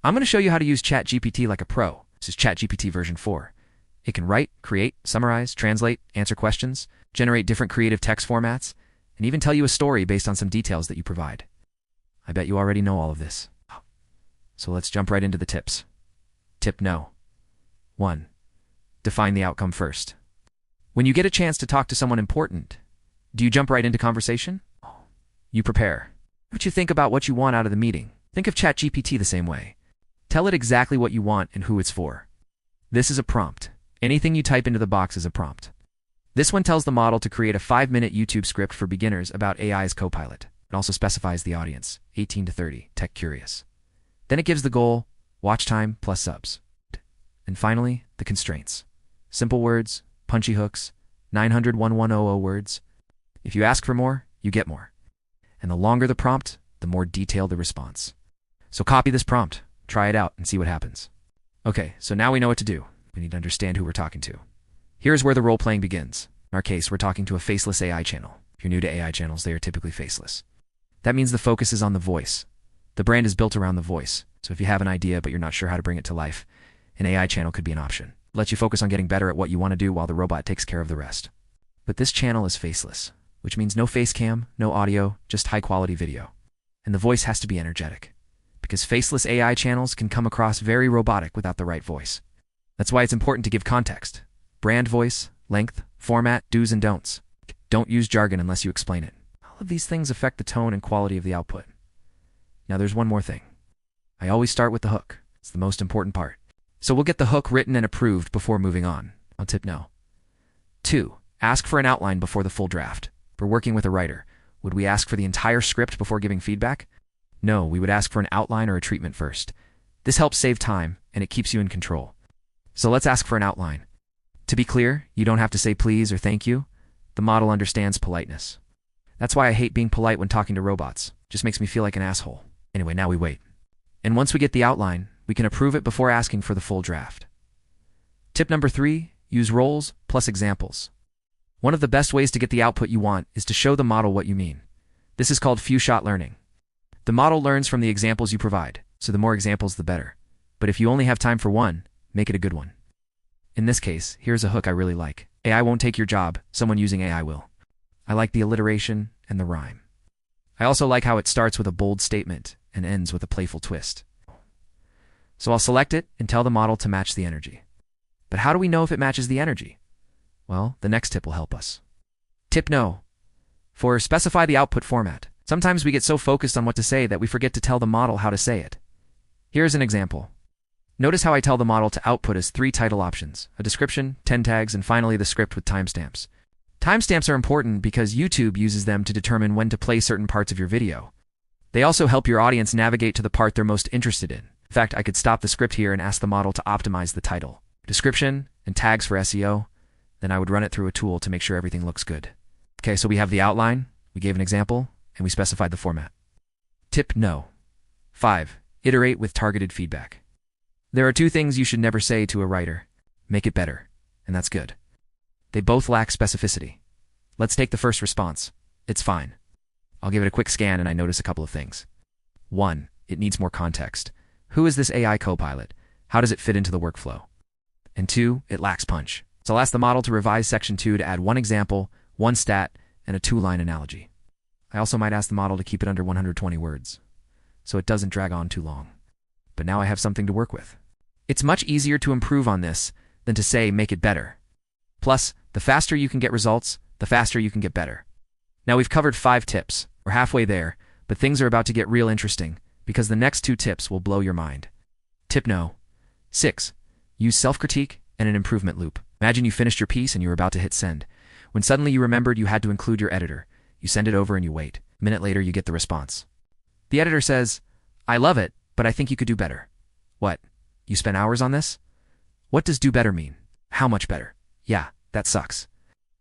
I'm going to show you how to use ChatGPT like a pro. This is ChatGPT version 4. It can write, create, summarize, translate, answer questions, generate different creative text formats, and even tell you a story based on some details that you provide. I bet you already know all of this. So let's jump right into the tips. Tip no. 1. Define the outcome first. When you get a chance to talk to someone important, do you jump right into conversation? You prepare. What you think about what you want out of the meeting. Think of ChatGPT the same way. Tell it exactly what you want and who it's for. This is a prompt. Anything you type into the box is a prompt. This one tells the model to create a 5-minute YouTube script for beginners about AI's Copilot. It also specifies the audience, 18 to 30, tech curious. Then it gives the goal, watch time plus subs. And finally, the constraints. Simple words, punchy hooks, 900 words. If you ask for more, you get more. And the longer the prompt, the more detailed the response. So copy this prompt, try it out, and see what happens. Okay, so now we know what to do. We need to understand who we're talking to. Here's where the role-playing begins. In our case, we're talking to a faceless AI channel. If you're new to AI channels, they are typically faceless. That means the focus is on the voice. The brand is built around the voice. So if you have an idea but you're not sure how to bring it to life, an AI channel could be an option. It lets you focus on getting better at what you want to do while the robot takes care of the rest. But this channel is faceless, which means no face cam, no audio, just high-quality video. And the voice has to be energetic, because faceless AI channels can come across very robotic without the right voice. That's why it's important to give context. Brand voice, length, format, do's and don'ts. Don't use jargon unless you explain it. All of these things affect the tone and quality of the output. Now there's one more thing. I always start with the hook. It's the most important part. So we'll get the hook written and approved before moving on. I'll tip no. 2. Ask for an outline before the full draft. For working with a writer, would we ask for the entire script before giving feedback? No, we would ask for an outline or a treatment first. This helps save time, and it keeps you in control. So let's ask for an outline. To be clear, you don't have to say please or thank you. The model understands politeness. That's why I hate being polite when talking to robots. It just makes me feel like an asshole. Anyway, now we wait. And once we get the outline, we can approve it before asking for the full draft. Tip number 3, use roles plus examples. One of the best ways to get the output you want is to show the model what you mean. This is called few-shot learning. The model learns from the examples you provide, so the more examples the better. But if you only have time for one, make it a good one. In this case, here's a hook I really like. AI won't take your job, someone using AI will. I like the alliteration and the rhyme. I also like how it starts with a bold statement and ends with a playful twist. So I'll select it and tell the model to match the energy. But how do we know if it matches the energy? Well, the next tip will help us. Tip no. For specify the output format. Sometimes we get so focused on what to say that we forget to tell the model how to say it. Here's an example. Notice how I tell the model to output as 3 title options, a description, 10 tags, and finally the script with timestamps. Timestamps are important because YouTube uses them to determine when to play certain parts of your video. They also help your audience navigate to the part they're most interested in. In fact, I could stop the script here and ask the model to optimize the title, description, and tags for SEO. Then I would run it through a tool to make sure everything looks good. Okay, so we have the outline, we gave an example, and we specified the format. Tip no. 5. Iterate with targeted feedback. There are 2 things you should never say to a writer. Make it better, and that's good. They both lack specificity. Let's take the first response. It's fine. I'll give it a quick scan and I notice a couple of things. 1. It needs more context. Who is this AI Copilot? How does it fit into the workflow? And 2. It lacks punch. So I'll ask the model to revise section 2 to add 1 example, 1 stat, and a 2-line analogy. I also might ask the model to keep it under 120 words, so it doesn't drag on too long. But now I have something to work with. It's much easier to improve on this than to say make it better. Plus, the faster you can get results, the faster you can get better. Now we've covered 5 tips. We're halfway there, but things are about to get real interesting because the next 2 tips will blow your mind. Tip no. 6. Use self-critique and an improvement loop. Imagine you finished your piece and you were about to hit send. When suddenly you remembered you had to include your editor. You send it over and you wait. A minute later, you get the response. The editor says, I love it, but I think you could do better. What? You spent hours on this? What does do better mean? How much better? Yeah, that sucks.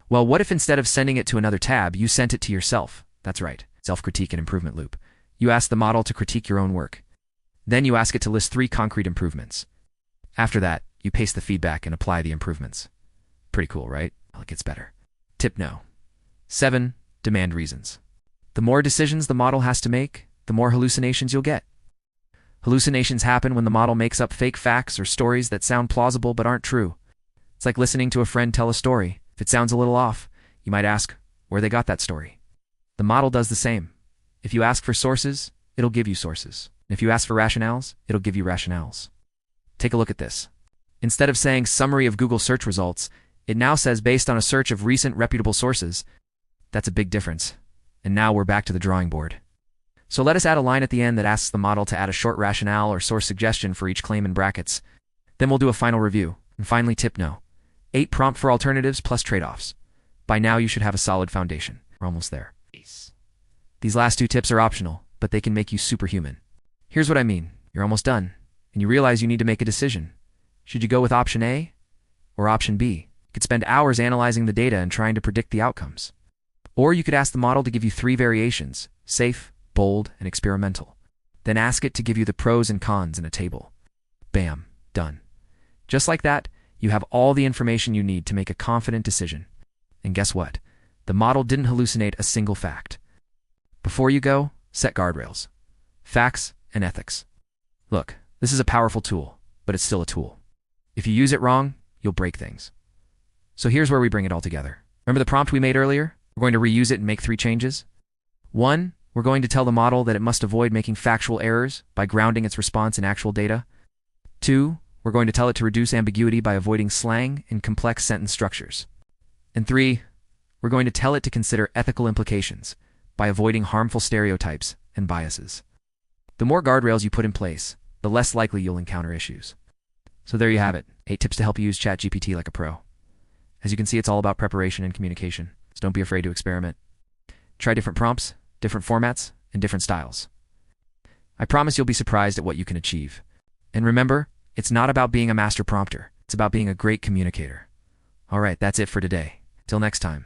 Well, what if instead of sending it to another tab, you sent it to yourself? That's right, self-critique and improvement loop. You ask the model to critique your own work. Then you ask it to list 3 concrete improvements. After that, you paste the feedback and apply the improvements. Pretty cool, right? Well, it gets better. Tip no. 7. Demand reasons. The more decisions the model has to make, the more hallucinations you'll get. Hallucinations happen when the model makes up fake facts or stories that sound plausible but aren't true. It's like listening to a friend tell a story. If it sounds a little off, you might ask where they got that story. The model does the same. If you ask for sources, it'll give you sources. If you ask for rationales, it'll give you rationales. Take a look at this. Instead of saying summary of Google search results, it now says based on a search of recent reputable sources. That's a big difference. And now we're back to the drawing board. So let us add a line at the end that asks the model to add a short rationale or source suggestion for each claim in brackets. Then we'll do a final review. And finally, tip no. 8 prompt for alternatives plus trade-offs. By now you should have a solid foundation. We're almost there. These last 2 tips are optional, but they can make you superhuman. Here's what I mean. You're almost done, and you realize you need to make a decision. Should you go with option A or option B? You could spend hours analyzing the data and trying to predict the outcomes. Or you could ask the model to give you 3 variations: safe, bold, and experimental. Then ask it to give you the pros and cons in a table. Bam, done. Just like that, you have all the information you need to make a confident decision. And guess what? The model didn't hallucinate a single fact. Before you go, set guardrails. Facts and ethics. Look, this is a powerful tool, but it's still a tool. If you use it wrong, you'll break things. So here's where we bring it all together. Remember the prompt we made earlier? We're going to reuse it and make 3 changes. 1, we're going to tell the model that it must avoid making factual errors by grounding its response in actual data. 2, we're going to tell it to reduce ambiguity by avoiding slang and complex sentence structures. And 3, we're going to tell it to consider ethical implications by avoiding harmful stereotypes and biases. The more guardrails you put in place, the less likely you'll encounter issues. So there you have it, 8 tips to help you use ChatGPT like a pro. As you can see, it's all about preparation and communication, so don't be afraid to experiment. Try different prompts, different formats, and different styles. I promise you'll be surprised at what you can achieve. And remember, it's not about being a master prompter, it's about being a great communicator. All right, that's it for today. Till next time.